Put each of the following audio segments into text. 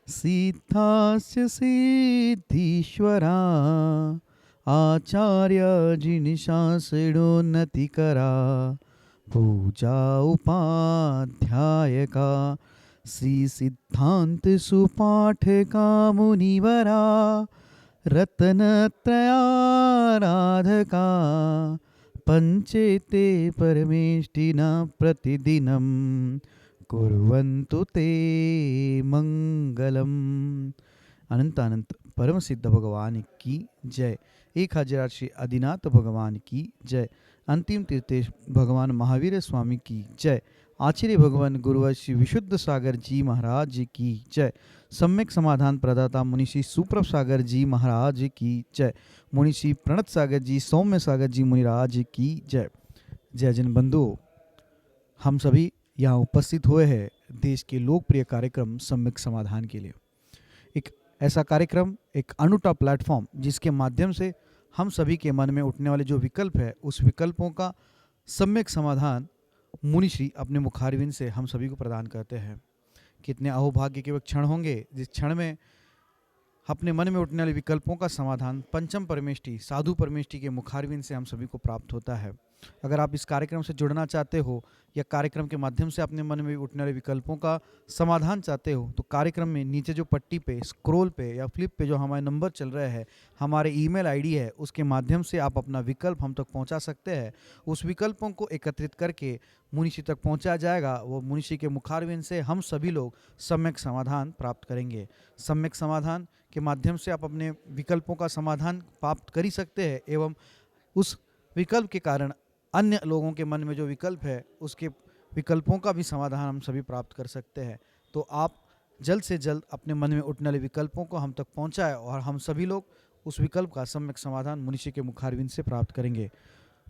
सिद्धास्य सिद्धीश्वरा आचार्य जिनिशासिडोन्नतिकरा पूजा उपाध्यायका श्री सिद्धांत सुपाठका मुनिवरा रत्नत्रयाराधका पंचेते परमेष्टिना प्रतिदिनं कुर्वन्तु ते मंगलम। अनंत अनंत परम सिद्ध भगवान की जय। 1000 श्री आदिनाथ भगवान की जय। अंतिम तीर्थेश भगवान महावीर स्वामी की जय। आचार्य भगवान गुरुवर श्री विशुद्ध सागर जी महाराज की जय। सम्यक समाधान प्रदाता मुनिषि सुप्रभ सागर जी महाराज की जय। मुनिषि प्रणत सागर जी सौम्य सागर जी मुनिराज की जय। जय जन बंधुओं, हम सभी यहाँ उपस्थित हुए हैं देश के लोकप्रिय कार्यक्रम सम्यक समाधान के लिए। एक ऐसा कार्यक्रम, एक अनूठा प्लेटफॉर्म जिसके माध्यम से हम सभी के मन में उठने वाले जो विकल्प है उस विकल्पों का सम्यक समाधान मुनिश्री अपने मुखारविंद से हम सभी को प्रदान करते हैं। कितने अहोभाग्य के वह क्षण होंगे जिस क्षण में अपने मन में उठने वाले विकल्पों का समाधान पंचम परमेष्टि साधु परमेष्टि के मुखारविंद से हम सभी को प्राप्त होता है। अगर आप इस कार्यक्रम से जुड़ना चाहते हो या कार्यक्रम के माध्यम से अपने मन में उठने वाले विकल्पों का समाधान चाहते हो तो कार्यक्रम में नीचे जो पट्टी पे स्क्रॉल पे या फ्लिप पे जो हमारे नंबर चल रहे हैं, हमारे ईमेल आईडी है, उसके माध्यम से आप अपना विकल्प हम तक पहुंचा सकते हैं। उस विकल्पों को एकत्रित करके मुनिषी तक पहुंचाया जाएगा। वो मुनिषी के मुखारविंद से हम सभी लोग सम्यक समाधान प्राप्त करेंगे। सम्यक समाधान के माध्यम से आप अपने विकल्पों का समाधान प्राप्त कर ही सकते हैं एवं उस विकल्प के कारण अन्य लोगों के मन में जो विकल्प है उसके विकल्पों का भी समाधान हम सभी प्राप्त कर सकते हैं। तो आप जल्द से जल्द अपने मन में उठने वाले विकल्पों को हम तक पहुंचाएं और हम सभी लोग उस विकल्प का सम्यक समाधान मुनिषी के मुखारविंद से प्राप्त करेंगे।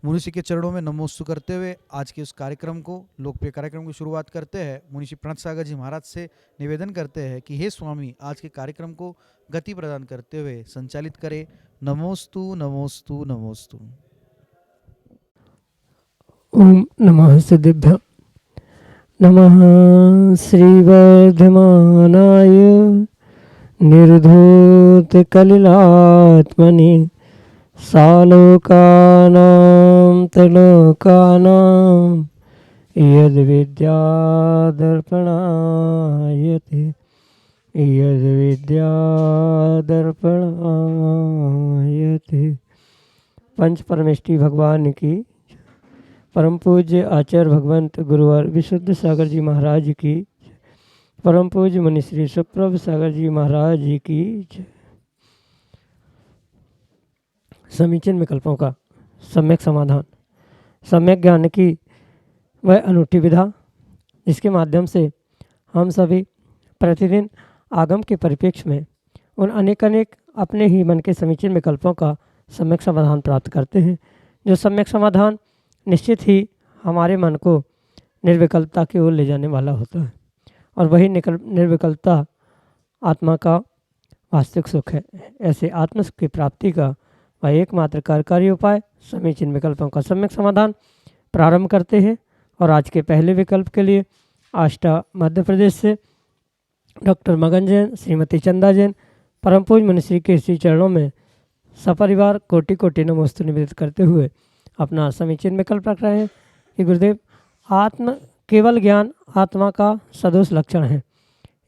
मुनिषी के चरणों में नमोस्तु करते हुए आज के उस कार्यक्रम को, लोकप्रिय कार्यक्रम की शुरुआत करते हैं। मुनिषी प्रणत सागर जी महाराज से निवेदन करते हैं कि हे स्वामी, आज के कार्यक्रम को गति प्रदान करते हुए संचालित करें। नमोस्तु नमोस्तु नमोस्तु। ओम नमः सिद्धिभ्य नमः श्रीवर्धमानाय निर्धूतकलिलात्मनि सालोकानां त्रिलोकानां यद्विद्यादर्पणायते यद्विद्यादर्पणायते। पंच परमेष्टि भगवान की, परम पूज्य आचार्य भगवंत गुरुवर विशुद्ध सागर जी महाराज की, परम पूज्य मुनिश्री सुप्रभ सागर जी महाराज जी की जय। समीचीन विकल्पों का सम्यक समाधान, सम्यक ज्ञान की वह अनूठी विधा जिसके माध्यम से हम सभी प्रतिदिन आगम के परिप्रेक्ष्य में उन अनेक अपने ही मन के समीचीन विकल्पों का सम्यक समाधान प्राप्त करते हैं। जो सम्यक समाधान निश्चित ही हमारे मन को निर्विकल्पता की ओर ले जाने वाला होता है और वही निर्विकल्पता आत्मा का वास्तविक सुख है। ऐसे आत्म सुख की प्राप्ति का वह एकमात्र कार्यकारी उपाय समीचीन विकल्पों का सम्यक समाधान प्रारंभ करते हैं। और आज के पहले विकल्प के लिए आष्टा मध्य प्रदेश से डॉक्टर मगन जैन, श्रीमती चंदा जैन, परम पूज्य मुनिश्री के श्री चरणों में सपरिवार कोटि कोटि नमोस्तु निवेदित करते हुए अपना समीचीन विकल्प रख रहे हैं कि गुरुदेव, आत्म केवल ज्ञान आत्मा का सदोष लक्षण है,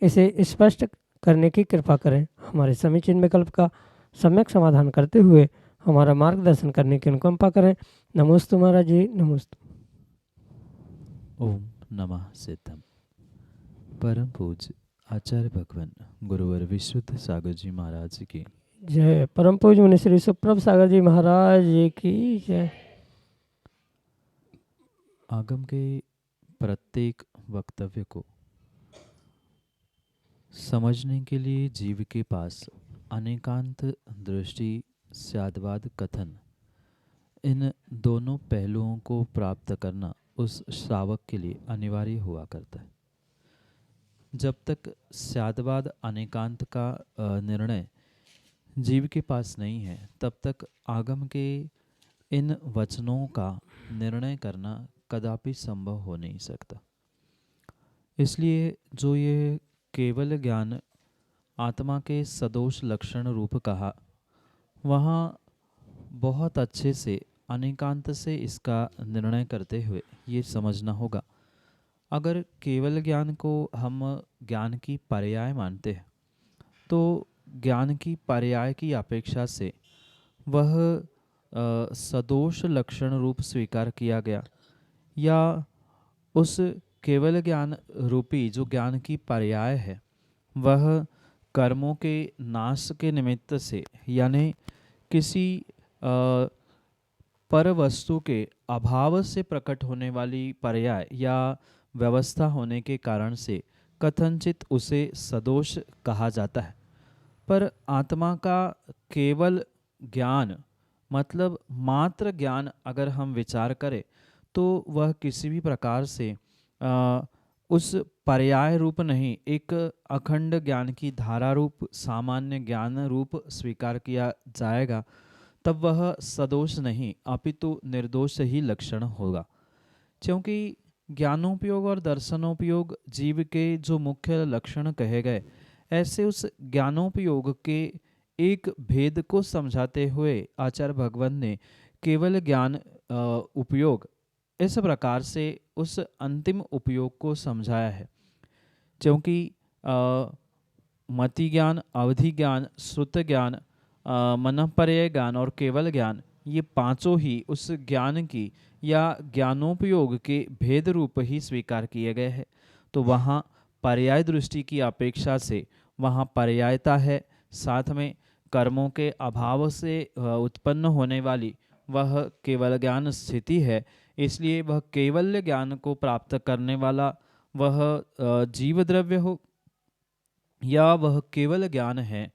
इसे स्पष्ट करने की कृपा करें। हमारे समीचीन विकल्प का सम्यक समाधान करते हुए हमारा मार्गदर्शन करने की अनुकंपा करें। नमोस्तु महाराज जी, नमोस्तु। ओम नमः सिद्धम। परम पूज्य आचार्य भगवान गुरुवर विशुद्ध सागर जी महाराज की जय। परम पूज्य मुनिश्री सुप्रभ सागर जी महाराज जी की जय। आगम के प्रत्येक वक्तव्य को समझने के लिए जीव के पास अनेकांत दृष्टि, स्याद्वाद कथन, इन दोनों पहलुओं को प्राप्त करना उस श्रावक के लिए अनिवार्य हुआ करता है। जब तक स्याद्वाद अनेकांत का निर्णय जीव के पास नहीं है तब तक आगम के इन वचनों का निर्णय करना कदापि संभव हो नहीं सकता। इसलिए जो ये केवल ज्ञान आत्मा के सदोष लक्षण रूप कहा, वहाँ बहुत अच्छे से अनेकांत से इसका निर्णय करते हुए ये समझना होगा। अगर केवल ज्ञान को हम ज्ञान की पर्याय मानते हैं तो ज्ञान की पर्याय की अपेक्षा से वह सदोष लक्षण रूप स्वीकार किया गया, या उस केवल ज्ञान रूपी जो ज्ञान की पर्याय है वह कर्मों के नाश के निमित्त से, यानी किसी पर वस्तु के अभाव से प्रकट होने वाली पर्याय या व्यवस्था होने के कारण से कथनचित उसे सदोष कहा जाता है। पर आत्मा का केवल ज्ञान मतलब मात्र ज्ञान अगर हम विचार करें तो वह किसी भी प्रकार से उस पर्याय रूप नहीं, एक अखंड ज्ञान की धारा रूप सामान्य ज्ञान रूप स्वीकार किया जाएगा, तब वह सदोष नहीं अपितु निर्दोष ही लक्षण होगा। क्योंकि ज्ञानोपयोग और दर्शनोपयोग जीव के जो मुख्य लक्षण कहे गए, ऐसे उस ज्ञानोपयोग के एक भेद को समझाते हुए आचार्य भगवान ने केवल ज्ञान उपयोग इस प्रकार से उस अंतिम उपयोग को समझाया है। क्योंकि मति ज्ञान, अवधि ज्ञान, श्रुत ज्ञान, मनःपर्यय ज्ञान और केवल ज्ञान, ये पांचों ही उस ज्ञान की या ज्ञानोपयोग के भेद रूप ही स्वीकार किए गए हैं। तो वहाँ पर्याय दृष्टि की अपेक्षा से वहाँ पर्यायता है, साथ में कर्मों के अभाव से उत्पन्न होने वाली वह केवल ज्ञान स्थिति है। इसलिए वह केवल ज्ञान को प्राप्त करने वाला वह जीव द्रव्य हो या वह केवल ज्ञान है,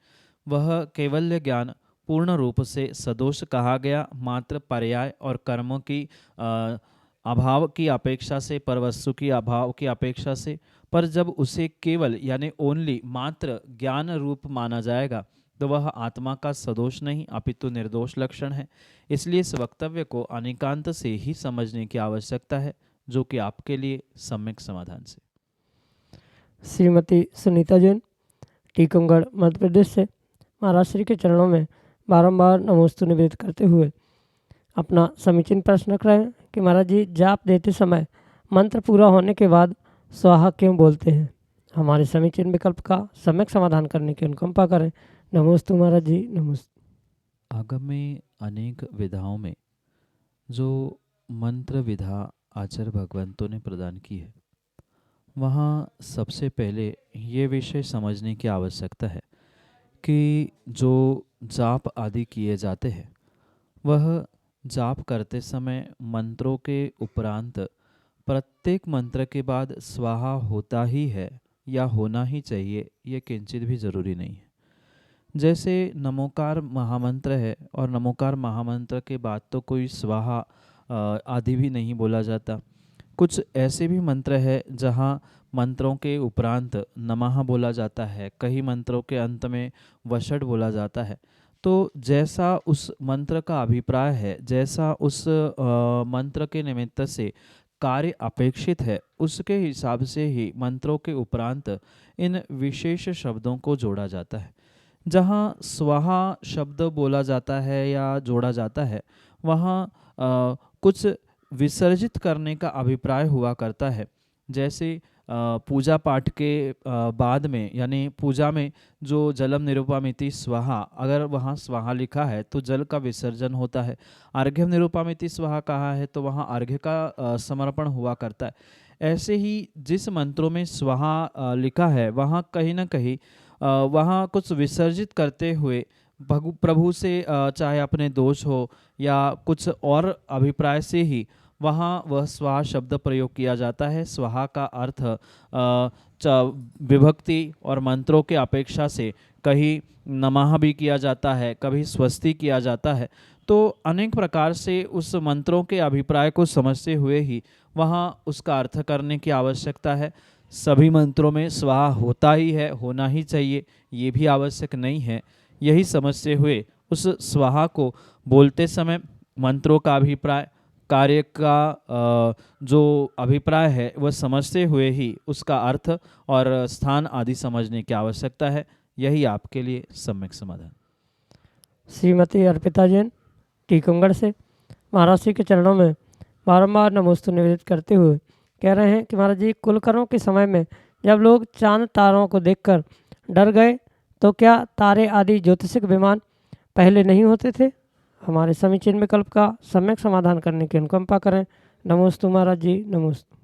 वह केवल ज्ञान पूर्ण रूप से सदोष कहा गया, मात्र पर्याय और कर्मों की अभाव की अपेक्षा से, परवस्तु की अभाव की अपेक्षा से। पर जब उसे केवल यानी ओनली मात्र ज्ञान रूप माना जाएगा तो वह आत्मा का सदोष नहीं अपितु निर्दोष लक्षण है। इसलिए इस वक्तव्य को अनेकांत से ही समझने की आवश्यकता है, जो कि आपके लिए सम्यक समाधान से। श्रीमती सुनीता जैन, टीकमगढ़, मध्य प्रदेश से महाराज श्री के चरणों में बारंबार नमोस्तु निवेदित करते हुए अपना समीचीन प्रश्न रख रहे हैं कि महाराज जी, जाप देते समय मंत्र पूरा होने के बाद स्वाहा क्यों बोलते हैं? हमारे समीचीन विकल्प का सम्यक समाधान करने की अनुकंपा करें। नमोस्तु महाराज जी, नमोस्तु। आगम में अनेक विधाओं में जो मंत्र विधा आचार्य भगवंतों ने प्रदान की है, वहाँ सबसे पहले ये विषय समझने की आवश्यकता है कि जो जाप आदि किए जाते हैं वह जाप करते समय मंत्रों के उपरांत प्रत्येक मंत्र के बाद स्वाहा होता ही है या होना ही चाहिए, ये किंचित भी ज़रूरी नहीं है। जैसे नमोकार महामंत्र है और नमोकार महामंत्र के बाद तो कोई स्वाहा आदि भी नहीं बोला जाता। कुछ ऐसे भी मंत्र है जहाँ मंत्रों के उपरांत नमः बोला जाता है, कई मंत्रों के अंत में वषड बोला जाता है। तो जैसा उस मंत्र का अभिप्राय है, जैसा उस मंत्र के निमित्त से कार्य अपेक्षित है, उसके हिसाब से ही मंत्रों के उपरांत इन विशेष शब्दों को जोड़ा जाता है। जहाँ स्वाहा शब्द बोला जाता है या जोड़ा जाता है, वहाँ कुछ विसर्जित करने का अभिप्राय हुआ करता है। जैसे पूजा पाठ के बाद में, यानी पूजा में जो जलम निरूपामिति स्वाहा, अगर वहाँ स्वाहा लिखा है तो जल का विसर्जन होता है। अर्घ्यम निरूपामिति स्वाहा कहा है तो वहाँ अर्घ्य का समर्पण हुआ करता है। ऐसे ही जिस मंत्रों में स्वाहा लिखा है वहाँ कहीं ना कहीं वहाँ कुछ विसर्जित करते हुए प्रभु से चाहे अपने दोष हो या कुछ और अभिप्राय से ही वहाँ वह स्वाहा शब्द प्रयोग किया जाता है। स्वाहा का अर्थ विभक्ति और मंत्रों के अपेक्षा से कहीं नमः भी किया जाता है, कभी स्वस्ति किया जाता है। तो अनेक प्रकार से उस मंत्रों के अभिप्राय को समझते हुए ही वहाँ उसका अर्थ करने की आवश्यकता है। सभी मंत्रों में स्वाहा होता ही है, होना ही चाहिए, ये भी आवश्यक नहीं है। यही समझते हुए उस स्वाहा को बोलते समय मंत्रों का अभिप्राय, कार्य का जो अभिप्राय है वह समझते हुए ही उसका अर्थ और स्थान आदि समझने की आवश्यकता है। यही आपके लिए सम्यक समाधान। श्रीमती अर्पिता जैन टीकमगढ़ से महाराज जी के चरणों में बारंबार नमोस्तु निवेदित करते हुए कह रहे हैं कि महाराज जी, कुलकर्णों के समय में जब लोग चांद तारों को देखकर डर गए तो क्या तारे आदि ज्योतिषिक विमान पहले नहीं होते थे? हमारे समीचीन विकल्प का सम्यक समाधान करने की अनुकंपा करें। नमोस्तु महाराज जी, नमोस्तु।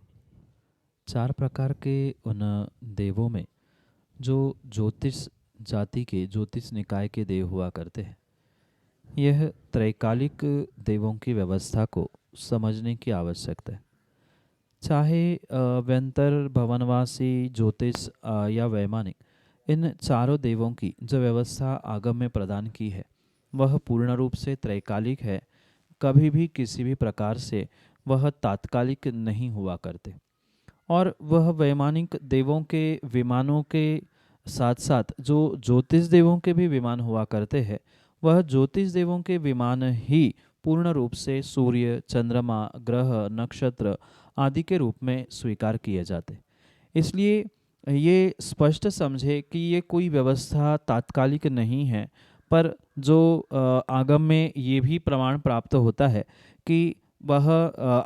4 प्रकार के उन देवों में जो ज्योतिष जाति के ज्योतिष निकाय के देव हुआ करते हैं, यह त्रैकालिक देवों की व्यवस्था को समझने की आवश्यकता है। चाहे व्यंतर, भवनवासी, ज्योतिष या वैमानिक, इन चारों देवों की जो व्यवस्था आगम में प्रदान की है वह पूर्ण रूप से त्रैकालिक है। कभी भी किसी भी प्रकार से वह तात्कालिक नहीं हुआ करते। और वह वैमानिक देवों के विमानों के साथ साथ जो ज्योतिष देवों के भी विमान हुआ करते हैं, वह ज्योतिष देवों के विमान ही पूर्ण रूप से सूर्य, चंद्रमा, ग्रह, नक्षत्र आदि के रूप में स्वीकार किए जाते। इसलिए ये स्पष्ट समझे कि ये कोई व्यवस्था तात्कालिक नहीं है, पर जो आगम में ये भी प्रमाण प्राप्त होता है कि वह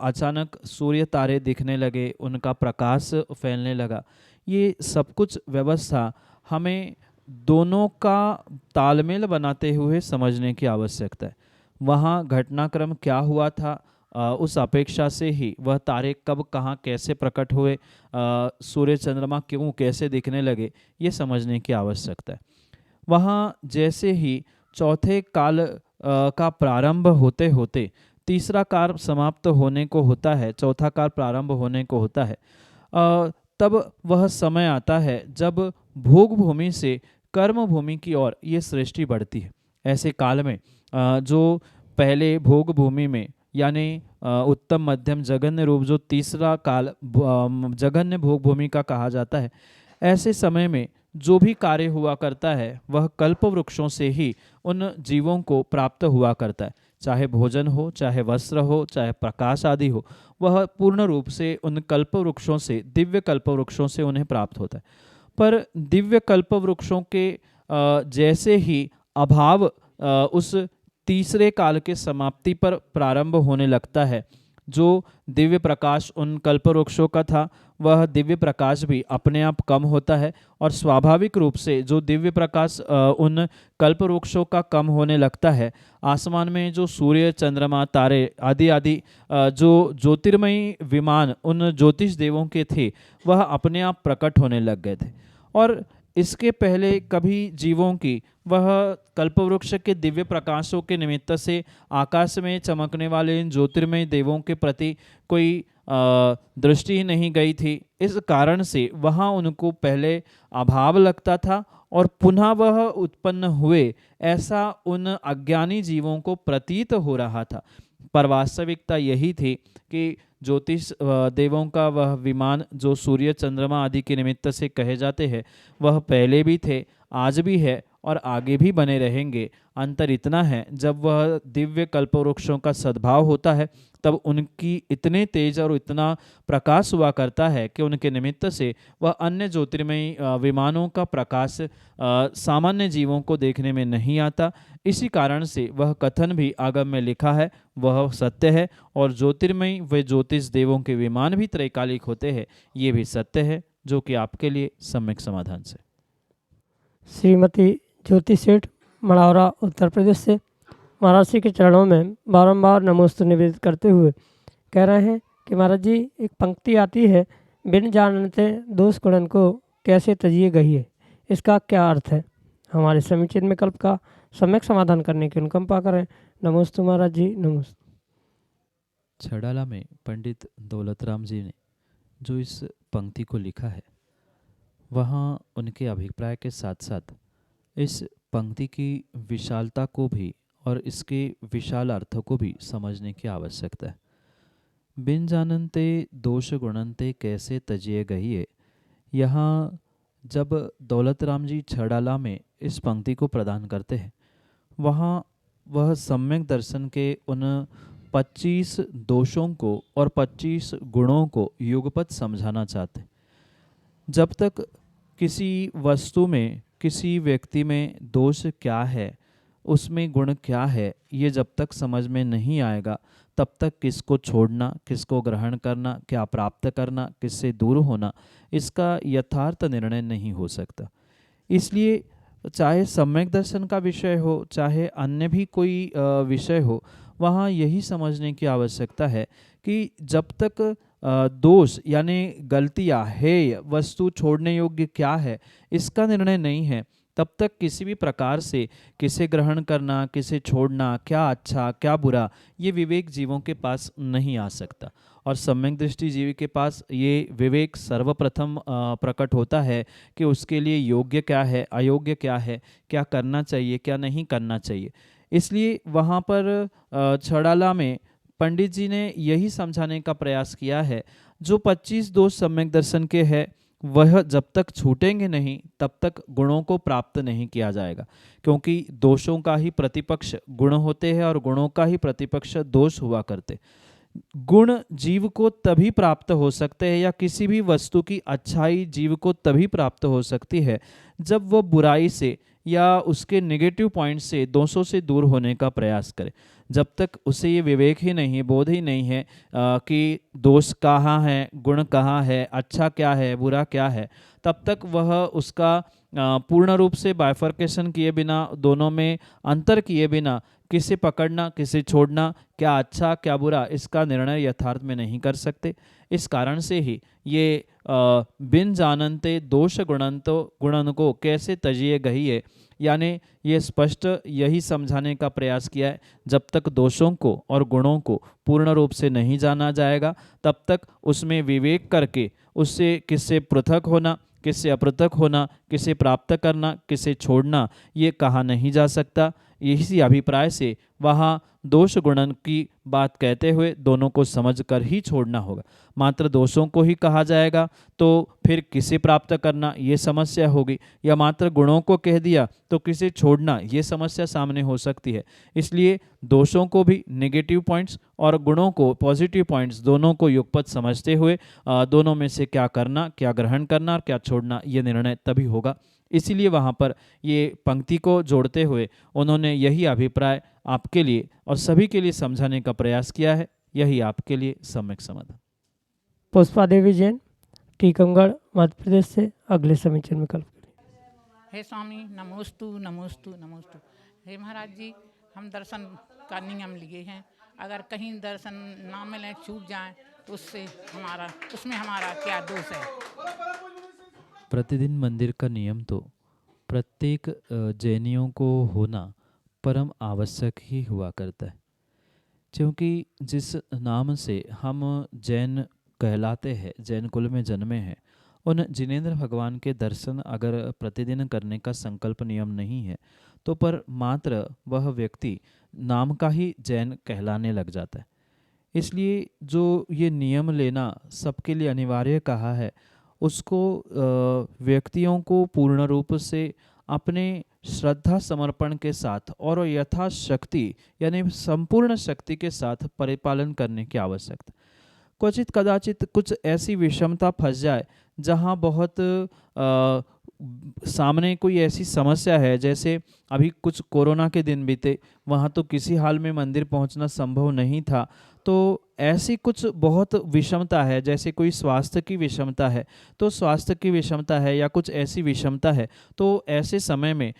अचानक सूर्य तारे दिखने लगे, उनका प्रकाश फैलने लगा। ये सब कुछ व्यवस्था हमें दोनों का तालमेल बनाते हुए समझने की आवश्यकता है। वहाँ घटनाक्रम क्या हुआ था, उस अपेक्षा से ही वह तारे कब, कहाँ, कैसे प्रकट हुए, सूर्य चंद्रमा क्यों, कैसे दिखने लगे, ये समझने की आवश्यकता है। वहाँ जैसे ही चौथे काल का प्रारंभ होते होते तीसरा काल समाप्त होने को होता है, चौथा काल प्रारंभ होने को होता है, तब वह समय आता है जब भोग भूमि से कर्म भूमि की ओर ये सृष्टि बढ़ती है। ऐसे काल में जो पहले भोग भूमि में यानी उत्तम, मध्यम, जघन्य रूप, जो तीसरा काल जघन्य भोग भूमि का कहा जाता है, ऐसे समय में जो भी कार्य हुआ करता है वह कल्प वृक्षों से ही उन जीवों को प्राप्त हुआ करता है। चाहे भोजन हो, चाहे वस्त्र हो, चाहे प्रकाश आदि हो, वह पूर्ण रूप से उन कल्प वृक्षों से, दिव्य कल्प वृक्षों से उन्हें प्राप्त होता है। पर दिव्य कल्प वृक्षों के जैसे ही अभाव उस तीसरे काल के समाप्ति पर प्रारंभ होने लगता है, जो दिव्य प्रकाश उन कल्प वृक्षों का था वह दिव्य प्रकाश भी अपने आप कम होता है। और स्वाभाविक रूप से जो दिव्य प्रकाश उन कल्प वृक्षों का कम होने लगता है, आसमान में जो सूर्य, चंद्रमा, तारे आदि आदि जो ज्योतिर्मयी विमान उन ज्योतिष देवों के थे, वह अपने आप प्रकट होने लग गए थे। और इसके पहले कभी जीवों की वह कल्पवृक्ष के दिव्य प्रकाशों के निमित्त से आकाश में चमकने वाले इन ज्योतिर्मय देवों के प्रति कोई दृष्टि ही नहीं गई थी। इस कारण से वहाँ उनको पहले अभाव लगता था और पुनः वह उत्पन्न हुए, ऐसा उन अज्ञानी जीवों को प्रतीत हो रहा था। पर वास्तविकता यही थी कि ज्योतिष देवों का वह विमान जो सूर्य, चंद्रमा आदि के निमित्त से कहे जाते हैं, वह पहले भी थे, आज भी है और आगे भी बने रहेंगे। अंतर इतना है, जब वह दिव्य कल्पवृक्षों का सद्भाव होता है तब उनकी इतने तेज और इतना प्रकाश हुआ करता है कि उनके निमित्त से वह अन्य ज्योतिर्मयी विमानों का प्रकाश सामान्य जीवों को देखने में नहीं आता। इसी कारण से वह कथन भी आगम में लिखा है वह सत्य है। और ज्योतिर्मयी व ज्योतिष देवों के विमान भी त्रैकालिक होते हैं, ये भी सत्य है, जो कि आपके लिए सम्यक समाधान से। श्रीमती ज्योति सेठ मड़ौरा उत्तर प्रदेश से महाराज जी के चरणों में बारंबार नमोस्तु निवेदित करते हुए कह रहे हैं कि महाराज जी, एक पंक्ति आती है, बिन जानते दोष गुणन को कैसे तजिए गहिए, इसका क्या अर्थ है? हमारे समीचीन विकल्प का सम्यक समाधान करने की अनुकंपा करें। नमोस्तु महाराज जी, नमोस्तु। छड़ाला में पंडित दौलतराम जी ने जो इस पंक्ति को लिखा है, वहाँ उनके अभिप्राय के साथ साथ इस पंक्ति की विशालता को भी और इसके विशाल अर्थ को भी समझने की आवश्यकता है। बिन जानते दोष गुणनते कैसे तजिए गहिए, यहाँ जब दौलतराम जी छड़ाला में इस पंक्ति को प्रदान करते हैं, वहाँ वह सम्यक दर्शन के उन 25 दोषों को और 25 गुणों को युगपत समझाना चाहते। जब तक किसी वस्तु में किसी व्यक्ति में दोष क्या है, उसमें गुण क्या है, ये जब तक समझ में नहीं आएगा तब तक किसको छोड़ना, किसको ग्रहण करना, क्या प्राप्त करना, किससे दूर होना, इसका यथार्थ निर्णय नहीं हो सकता। इसलिए चाहे सम्यक दर्शन का विषय हो, चाहे अन्य भी कोई विषय हो, वहाँ यही समझने की आवश्यकता है कि जब तक दोष यानी गलतियाँ, हेय वस्तु छोड़ने योग्य क्या है, इसका निर्णय नहीं है, तब तक किसी भी प्रकार से किसे ग्रहण करना, किसे छोड़ना, क्या अच्छा क्या बुरा, ये विवेक जीवों के पास नहीं आ सकता। और सम्यक दृष्टि जीव के पास ये विवेक सर्वप्रथम प्रकट होता है कि उसके लिए योग्य क्या है, अयोग्य क्या है, क्या करना चाहिए, क्या नहीं करना चाहिए। इसलिए वहाँ पर छड़ाला में पंडित जी ने यही समझाने का प्रयास किया है, जो 25 दोष सम्यक दर्शन के हैं वह जब तक छूटेंगे नहीं तब तक गुणों को प्राप्त नहीं किया जाएगा, क्योंकि दोषों का ही प्रतिपक्ष गुण होते हैं और गुणों का ही प्रतिपक्ष दोष हुआ करते। गुण जीव को तभी प्राप्त हो सकते हैं या किसी भी वस्तु की अच्छाई जीव को तभी प्राप्त हो सकती है जब वह बुराई से या उसके नेगेटिव पॉइंट से, दोषों से दूर होने का प्रयास करे। जब तक उसे ये विवेक ही नहीं है, बोध ही नहीं है कि दोष कहाँ है, गुण कहाँ है, अच्छा क्या है, बुरा क्या है, तब तक वह उसका पूर्ण रूप से बाइफर्केशन किए बिना, दोनों में अंतर किए बिना, किसे पकड़ना किसे छोड़ना, क्या अच्छा क्या बुरा, इसका निर्णय यथार्थ में नहीं कर सकते। इस कारण से ही ये बिन जानते दोष गुणन को कैसे तजिए गहिए, यानी ये स्पष्ट यही समझाने का प्रयास किया है, जब तक दोषों को और गुणों को पूर्ण रूप से नहीं जाना जाएगा तब तक उसमें विवेक करके उससे किससे पृथक होना, किससे अपृथक होना, किसे प्राप्त करना, किसे छोड़ना, ये कहा नहीं जा सकता। इसी अभिप्राय से वहाँ दोष गुणन की बात कहते हुए दोनों को समझकर ही छोड़ना होगा। मात्र दोषों को ही कहा जाएगा तो फिर किसे प्राप्त करना ये समस्या होगी, या मात्र गुणों को कह दिया तो किसे छोड़ना ये समस्या सामने हो सकती है। इसलिए दोषों को भी नेगेटिव पॉइंट्स और गुणों को पॉजिटिव पॉइंट्स दोनों को युगपत समझते हुए दोनों में से क्या करना, क्या ग्रहण करना और क्या छोड़ना, ये निर्णय तभी होगा। इसीलिए वहाँ पर ये पंक्ति को जोड़ते हुए उन्होंने यही अभिप्राय आपके लिए और सभी के लिए समझाने का प्रयास किया है। यही आपके लिए सम्यक समाधान। पुष्पा देवी जैन, टीकमगढ़, मध्य प्रदेश से अगले समीचीन विकल्प के लिए। हे स्वामी नमोस्तु नमोस्तु नमोस्तु। हे महाराज जी, हम दर्शन का नियम लिए हैं, अगर कहीं दर्शन ना मिले, छूट जाए तो उसमें हमारा क्या दोष है? प्रतिदिन मंदिर का नियम तो प्रत्येक जैनियों को होना परम आवश्यक ही हुआ करता है, क्योंकि जिस नाम से हम जैन कहलाते हैं, जैन कुल में जन्मे हैं, उन जिनेंद्र भगवान के दर्शन अगर प्रतिदिन करने का संकल्प नियम नहीं है तो पर मात्र वह व्यक्ति नाम का ही जैन कहलाने लग जाता है। इसलिए जो ये नियम लेना सबके लिए अनिवार्य कहा है, उसको व्यक्तियों को पूर्ण रूप से अपने श्रद्धा समर्पण के साथ और यथाशक्ति यानी संपूर्ण शक्ति के साथ परिपालन करने की आवश्यकता। क्वचित कदाचित कुछ ऐसी विषमता फंस जाए जहाँ बहुत सामने कोई ऐसी समस्या है, जैसे अभी कुछ कोरोना के दिन बीते, वहाँ तो किसी हाल में मंदिर पहुँचना संभव नहीं था, तो ऐसी कुछ बहुत विषमता है, जैसे कोई स्वास्थ्य की विषमता है तो स्वास्थ्य की विषमता है या कुछ ऐसी विषमता है, तो ऐसे समय में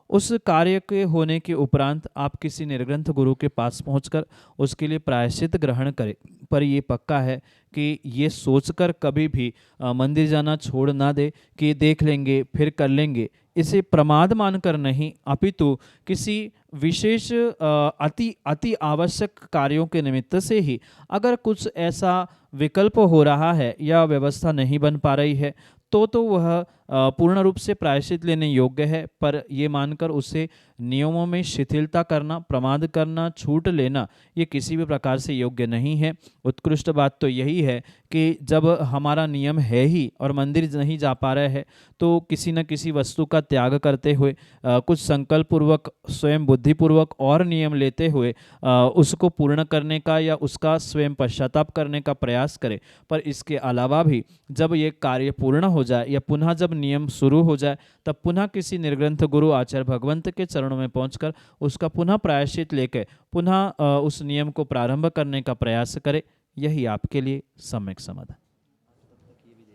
उस कार्य के होने के उपरांत आप किसी निर्ग्रंथ गुरु के पास पहुंचकर उसके लिए प्रायश्चित ग्रहण करें। पर ये पक्का है कि ये सोचकर कभी भी मंदिर जाना छोड़ ना दे कि देख लेंगे फिर कर लेंगे, इसे प्रमाद मानकर नहीं, अपितु किसी विशेष अति आवश्यक कार्यों के निमित्त से ही अगर कुछ ऐसा विकल्प हो रहा है या व्यवस्था नहीं बन पा रही है तो वह पूर्ण रूप से प्रायश्चित लेने योग्य है, पर ये मानकर उसे नियमों में शिथिलता करना, प्रमाद करना, छूट लेना, ये किसी भी प्रकार से योग्य नहीं है। उत्कृष्ट बात तो यही है कि जब हमारा नियम है ही और मंदिर नहीं जा पा रहे हैं तो किसी न किसी वस्तु का त्याग करते हुए कुछ संकल्प पूर्वक, स्वयं बुद्धिपूर्वक और नियम लेते हुए उसको पूर्ण करने का या उसका स्वयं पश्चाताप करने का प्रयास करें। पर इसके अलावा भी जब ये कार्य पूर्ण हो जाए या पुनः जब नियम शुरू हो जाए तब पुनः किसी निर्ग्रंथ गुरु आचार्य भगवंत के चरणों में पहुंचकर उसका पुनः प्रायश्चित लेकर पुनः उस नियम को प्रारंभ करने का प्रयास करे। यही आपके लिए सम्यक समाधान।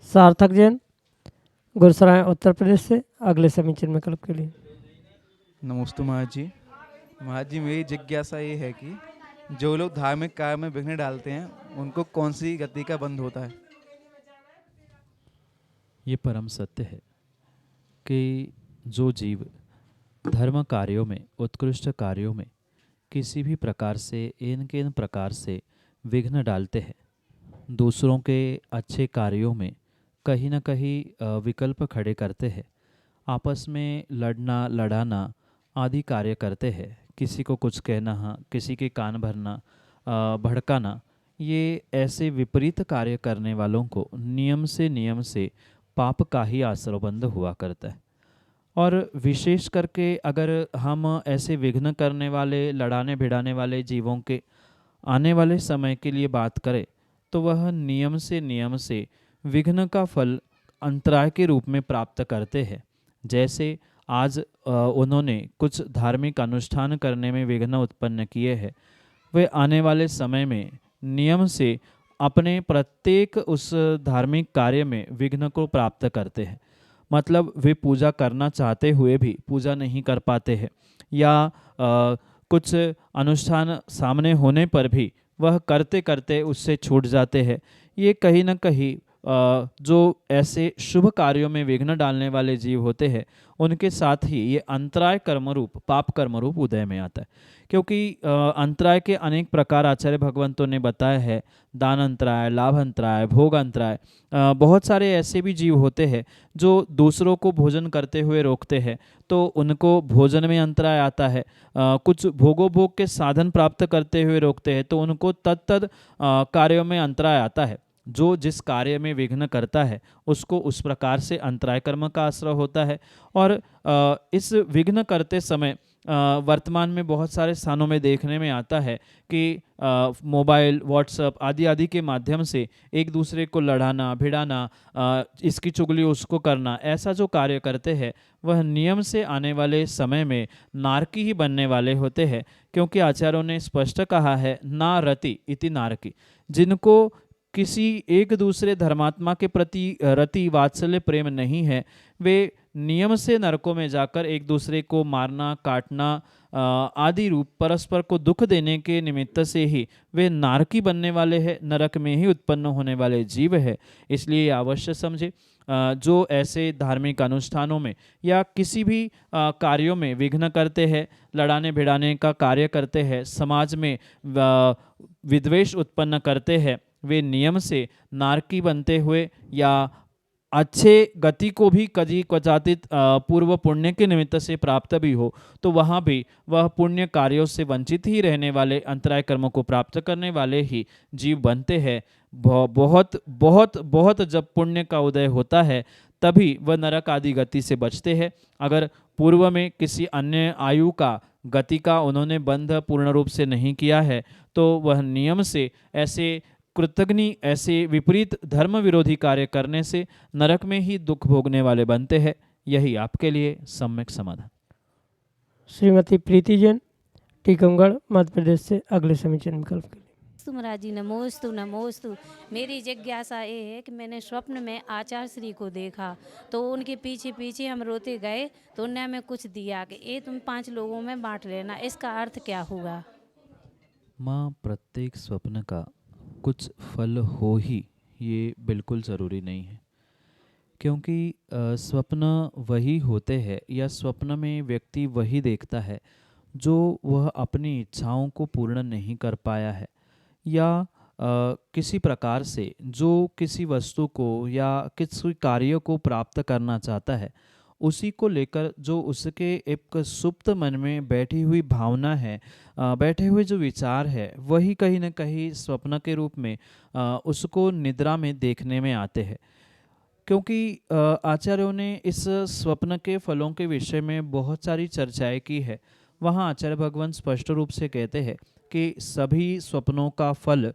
सार्थक जैन, गुरसराय उत्तर प्रदेश से अगले समीचीन विकल्प के लिए। नमस्ते महाराज जी। महाराज जी, मेरी जिज्ञासा ये है कि जो लोग धार्मिक कार्य में विघ्न डालते हैं उनको कौन सी गति का बंध होता है? ये परम सत्य है कि जो जीव धर्म कार्यों में, उत्कृष्ट कार्यों में किसी भी प्रकार से इन प्रकार से विघ्न डालते हैं, दूसरों के अच्छे कार्यों में कहीं न कहीं विकल्प खड़े करते हैं, आपस में लड़ना लड़ाना आदि कार्य करते हैं, किसी को कुछ कहना, किसी के कान भरना, भड़काना, ये ऐसे विपरीत कार्य करने वालों को नियम से पाप का ही आश्रयबंध हुआ करता है। और विशेष करके अगर हम ऐसे विघ्न करने वाले, लड़ाने भिड़ाने वाले जीवों के आने वाले समय के लिए बात करें तो वह नियम से विघ्न का फल अंतराय के रूप में प्राप्त करते हैं। जैसे आज उन्होंने कुछ धार्मिक अनुष्ठान करने में विघ्न उत्पन्न किए हैं, वे आने वाले समय में नियम से अपने प्रत्येक उस धार्मिक कार्य में विघ्न को प्राप्त करते हैं। मतलब वे पूजा करना चाहते हुए भी पूजा नहीं कर पाते हैं, या कुछ अनुष्ठान सामने होने पर भी वह करते करते उससे छूट जाते हैं। ये कहीं न कहीं जो ऐसे शुभ कार्यों में विघ्न डालने वाले जीव होते हैं उनके साथ ही ये अंतराय कर्मरूप, पाप कर्मरूप उदय में आता है। क्योंकि अंतराय के अनेक प्रकार आचार्य भगवंतों ने बताया है, दान अंतराय, लाभ अंतराय, भोग अंतराय। बहुत सारे ऐसे भी जीव होते हैं जो दूसरों को भोजन करते हुए रोकते हैं, तो उनको भोजन में अंतराय आता है। कुछ भोगोभोग के साधन प्राप्त करते हुए रोकते हैं, तो उनको तत्तद कार्यों में अंतराय आता है। जो जिस कार्य में विघ्न करता है उसको उस प्रकार से अंतराय कर्म का आश्रय होता है। और इस विघ्न करते समय वर्तमान में बहुत सारे स्थानों में देखने में आता है कि मोबाइल, व्हाट्सएप आदि के माध्यम से एक दूसरे को लड़ाना भिड़ाना, इसकी चुगली उसको करना, ऐसा जो कार्य करते हैं वह नियम से आने वाले समय में नारकी ही बनने वाले होते हैं। क्योंकि आचार्यों ने स्पष्ट कहा है, ना रति इति नारकी। जिनको किसी एक दूसरे धर्मात्मा के प्रति रति वात्सल्य प्रेम नहीं है, वे नियम से नरकों में जाकर एक दूसरे को मारना, काटना आदि रूप परस्पर को दुख देने के निमित्त से ही वे नारकी बनने वाले हैं, नरक में ही उत्पन्न होने वाले जीव है। इसलिए अवश्य समझे, जो ऐसे धार्मिक अनुष्ठानों में या किसी भी कार्यों में विघ्न करते हैं, लड़ाने भिड़ाने का कार्य करते हैं, समाज में विद्वेष उत्पन्न करते हैं, वे नियम से नारकी बनते हुए या अच्छे गति को भी कभी क्वचातित पूर्व पुण्य के निमित्त से प्राप्त भी हो तो वहाँ भी वह पुण्य कार्यों से वंचित ही रहने वाले, अंतराय कर्मों को प्राप्त करने वाले ही जीव बनते हैं। बहुत बहुत बहुत जब पुण्य का उदय होता है तभी वह नरक आदि गति से बचते हैं। अगर पूर्व में किसी अन्य आयु का, गति का उन्होंने बंध पूर्ण रूप से नहीं किया है तो वह नियम से ऐसे कृतघ्नि, ऐसे विपरीत धर्म विरोधी कार्य करने से नरक में ही दुख भोगने वाले बनते हैं। यही आपके लिए सम्यक समाधान। श्रीमती प्रीति जैन, टीकमगढ़ मध्य प्रदेश से अगले समीचीन विकल्प के लिए। नमोस्तु महाराज जी, नमोस्तु नमोस्तु। मेरी जिज्ञासा ये है कि मैंने स्वप्न में आचार्य श्री को देखा तो उनके पीछे पीछे हम रोते गए तो उन्होंने हमें कुछ दिया कि ये तुम 5 लोगों में बांट लेना, इसका अर्थ क्या होगा? माँ, प्रत्येक स्वप्न का कुछ फल हो ही ये बिल्कुल ज़रूरी नहीं है। क्योंकि स्वप्न वही होते हैं या स्वप्न में व्यक्ति वही देखता है जो वह अपनी इच्छाओं को पूर्ण नहीं कर पाया है, या किसी प्रकार से जो किसी वस्तु को या किसी कार्य को प्राप्त करना चाहता है उसी को लेकर जो उसके एक सुप्त मन में बैठी हुई भावना है, बैठे हुए जो विचार है, वही कहीं न कहीं स्वप्न के रूप में उसको निद्रा में देखने में आते हैं। क्योंकि आचार्यों ने इस स्वप्न के फलों के विषय में बहुत सारी चर्चाएं की है। वहाँ आचार्य भगवान स्पष्ट रूप से कहते हैं कि सभी स्वप्नों का फल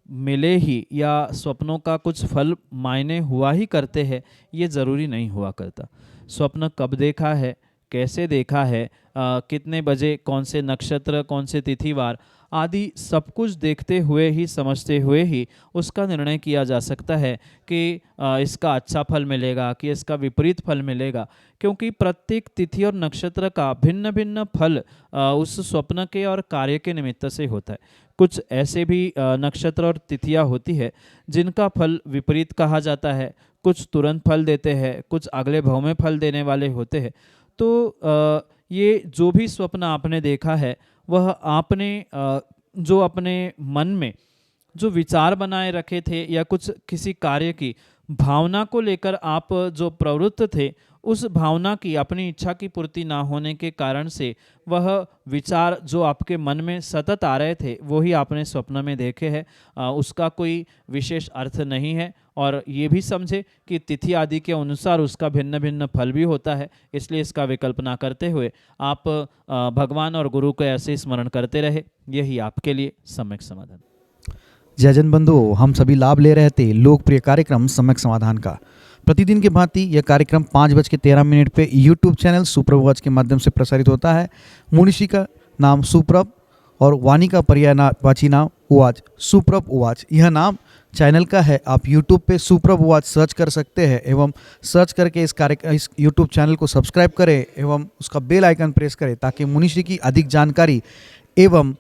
मिले ही या स्वप्नों का कुछ फल मायने हुआ ही करते हैं, ये ज़रूरी नहीं हुआ करता। स्वप्न कब देखा है, कैसे देखा है, कितने बजे, कौन से नक्षत्र, कौन से तिथिवार आदि सब कुछ देखते हुए ही, समझते हुए ही उसका निर्णय किया जा सकता है कि इसका अच्छा फल मिलेगा कि इसका विपरीत फल मिलेगा, क्योंकि प्रत्येक तिथि और नक्षत्र का भिन्न भिन्न फल उस स्वप्न के और कार्य के निमित्त से होता है। कुछ ऐसे भी नक्षत्र और तिथियां होती है जिनका फल विपरीत कहा जाता है, कुछ तुरंत फल देते हैं, कुछ अगले भाव में फल देने वाले होते हैं। तो ये जो भी स्वप्न आपने देखा है वह आपने जो अपने मन में जो विचार बनाए रखे थे या कुछ किसी कार्य की भावना को लेकर आप जो प्रवृत्त थे, उस भावना की, अपनी इच्छा की पूर्ति ना होने के कारण से वह विचार जो आपके मन में सतत आ रहे थे वो ही आपने स्वप्न में देखे हैं। उसका कोई विशेष अर्थ नहीं है, और ये भी समझे कि तिथि आदि के अनुसार उसका भिन्न भिन्न फल भी होता है। इसलिए इसका विकल्प ना करते हुए आप भगवान और गुरु को ऐसे स्मरण करते रहे, यही आपके लिए सम्यक समाधान। जय जन बंधुओं, हम सभी लाभ ले रहे थे लोकप्रिय कार्यक्रम सम्यक समाधान का। प्रतिदिन की भांति यह कार्यक्रम 5:13 पे यूट्यूब चैनल सुप्रभ उवाच के माध्यम से प्रसारित होता है। मुनिषी का नाम सुप्रभ और वाणी का पर्यायवाची नाम उवाच, सुप्रभ उवाच यह नाम चैनल का है। आप यूट्यूब पे सुप्रभ उवाच सर्च कर सकते हैं एवं सर्च करके इस यूट्यूब चैनल को सब्सक्राइब करें एवं उसका बेल आइकन प्रेस करें, ताकि मुनिषी की अधिक जानकारी एवं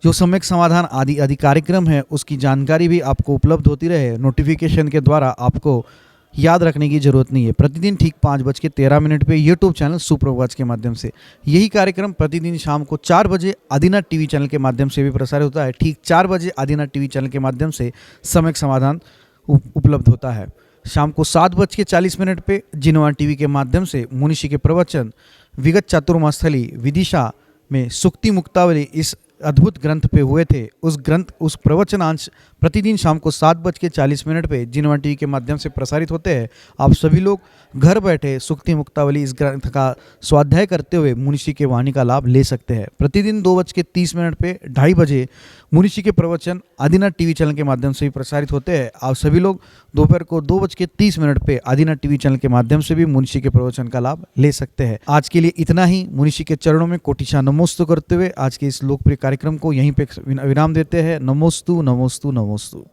जो सम्यक समाधान आदि कार्यक्रम है उसकी जानकारी भी आपको उपलब्ध होती रहे। नोटिफिकेशन के द्वारा आपको याद रखने की जरूरत नहीं है। प्रतिदिन ठीक 5:13 पे यूट्यूब चैनल सुप्रभ उवाच के माध्यम से यही कार्यक्रम प्रतिदिन शाम को 4 बजे आदिनाथ टीवी चैनल के माध्यम से भी प्रसारित होता है। ठीक 4 बजे आदिनाथ टीवी चैनल के माध्यम से सम्यक समाधान उपलब्ध होता है। शाम को 7:40 पे जिनवान टीवी के माध्यम से मुनिषी के प्रवचन विगत चातुर्मास्थली विदिशा में सुक्ति मुक्तावली इस अद्भुत ग्रंथ पे हुए थे। उस प्रवचनांश प्रतिदिन शाम को 7:40 पे जिनवान टीवी के माध्यम से प्रसारित होते हैं। आप सभी लोग घर बैठे सुक्ति मुक्तावली इस ग्रंथ का स्वाध्याय करते हुए मुनिषी के वाणी का लाभ ले सकते हैं। प्रतिदिन 2:30 पे 2:30 बजे मुनिषी के प्रवचन आदिनाथ टीवी चैनल के माध्यम से भी प्रसारित होते हैं। आप सभी लोग दोपहर को 2:30 पे आदिनाथ टीवी चैनल के माध्यम से भी मुनिषी के प्रवचन का लाभ ले सकते हैं। आज के लिए इतना ही। मुनिषी के चरणों में कोटिशा नमोस्तु करते हुए आज के इस लोकप्रिय कार्यक्रम को यहीं पे विराम देते हैं। नमोस्तु नमोस्तु नमोस्तु।